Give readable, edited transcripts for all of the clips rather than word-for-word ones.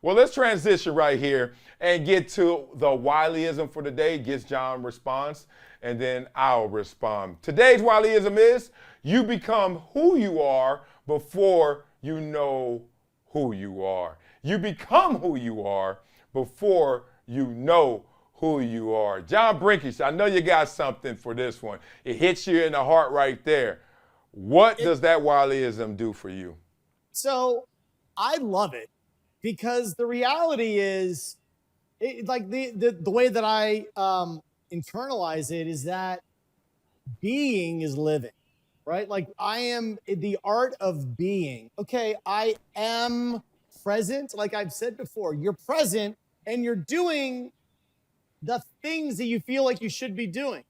Well, let's transition right here and get to the Wileyism for the day. Gets John response, and then I'll respond. Today's Wileyism is you become who you are before you know who you are. You become who you are before you know who you are. John Brinkish, I know you got something for this one. It hits you in the heart right there. What does that Wileyism do for you? So I love it because the reality is, like the way that I internalize it is that being is living, right? Like I am the art of being. Okay, I am present. Like I've said before, you're present and you're doing the things that you feel like you should be doing.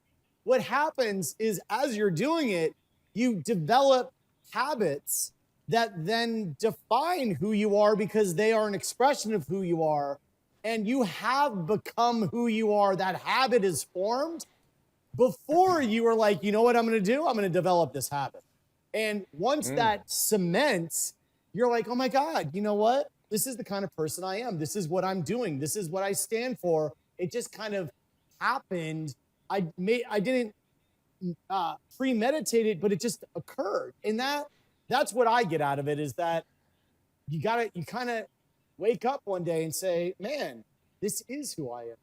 What happens is as you're doing it, you develop habits that then define who you are because they are an expression of who you are. And you have become who you are. That habit is formed before you were like, you know what I'm going to do? I'm going to develop this habit. And once that cements, you're like, oh my God, you know what? This is the kind of person I am. This is what I'm doing. This is what I stand for. It just kind of happened. I didn't premeditate it, but it just occurred. And that's what I get out of it is that you kind of wake up one day and say, man, this is who I am.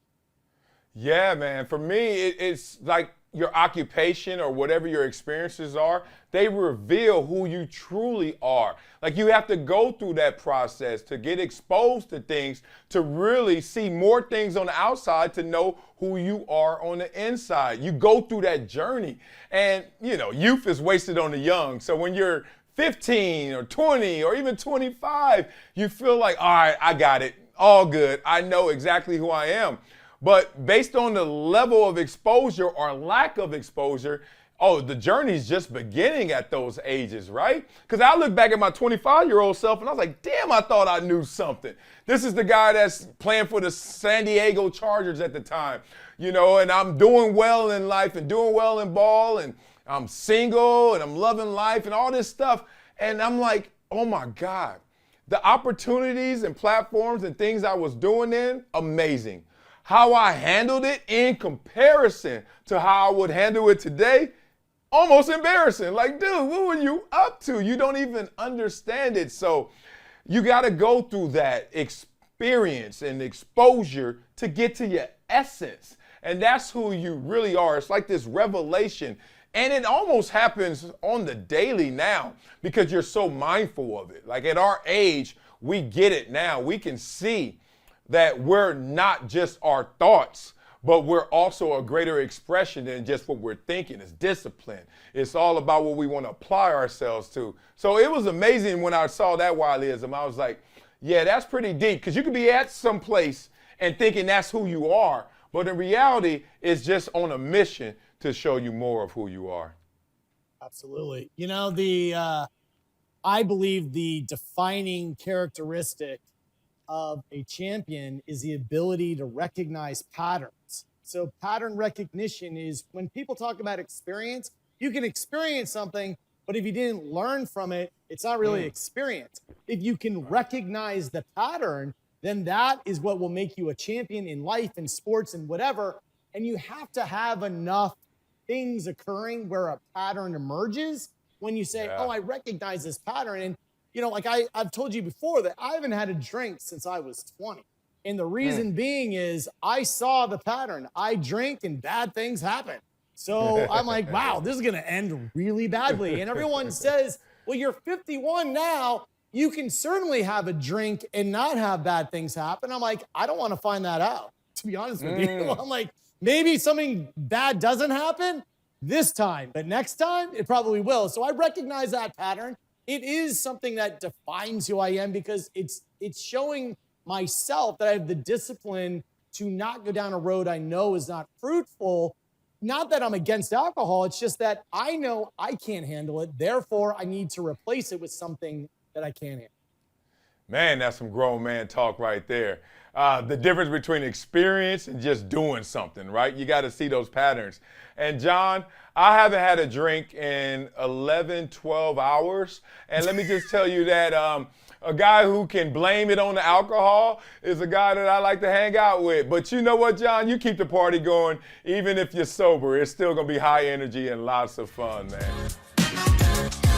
Yeah, man. For me, it's like your occupation or whatever your experiences are, they reveal who you truly are. Like you have to go through that process to get exposed to things, to really see more things on the outside, to know who you are on the inside. You go through that journey. And, you know, youth is wasted on the young. So when you're 15 or 20 or even 25, you feel like, all right, I got it. All good. I know exactly who I am. But based on the level of exposure or lack of exposure, the journey's just beginning at those ages, right? Because I look back at my 25-year-old self and I was like, damn, I thought I knew something. This is the guy that's playing for the San Diego Chargers at the time, you know, and I'm doing well in life and doing well in ball and I'm single and I'm loving life and all this stuff. And I'm like, oh my God, the opportunities and platforms and things I was doing then, amazing. How I handled it in comparison to how I would handle it today, almost embarrassing. Like, dude, what were you up to? You don't even understand it. So you got to go through that experience and exposure to get to your essence. And that's who you really are. It's like this revelation. And it almost happens on the daily now because you're so mindful of it. Like at our age, we get it now. We can see that we're not just our thoughts, but we're also a greater expression than just what we're thinking. It's discipline. It's all about what we want to apply ourselves to. So it was amazing when I saw that Wileyism. I was like, yeah, that's pretty deep. Because you could be at some place and thinking that's who you are. But in reality, it's just on a mission to show you more of who you are. Absolutely. You know, I believe the defining characteristic of a champion is the ability to recognize patterns. So pattern recognition is when people talk about experience, you can experience something, but if you didn't learn from it, it's not really experience. If you can recognize the pattern, then that is what will make you a champion in life and sports and whatever. And you have to have enough things occurring where a pattern emerges when you say, oh, I recognize this pattern. And you know, like I've told you before that I haven't had a drink since I was 20. And the reason being is I saw the pattern. I drink and bad things happen. So I'm like, wow, this is going to end really badly. And everyone says, well, you're 51 now. You can certainly have a drink and not have bad things happen. I'm like, I don't want to find that out, to be honest with you. I'm like, maybe something bad doesn't happen this time, but next time it probably will. So I recognize that pattern. It is something that defines who I am because it's showing myself that I have the discipline to not go down a road I know is not fruitful. Not that I'm against alcohol. It's just that I know I can't handle it. Therefore, I need to replace it with something that I can handle. Man, that's some grown man talk right there. The difference between experience and just doing something, right? You got to see those patterns. And John, I haven't had a drink in 11, 12 hours. And let me just tell you that a guy who can blame it on the alcohol is a guy that I like to hang out with. But you know what, John? You keep the party going, even if you're sober. It's still going to be high energy and lots of fun, man.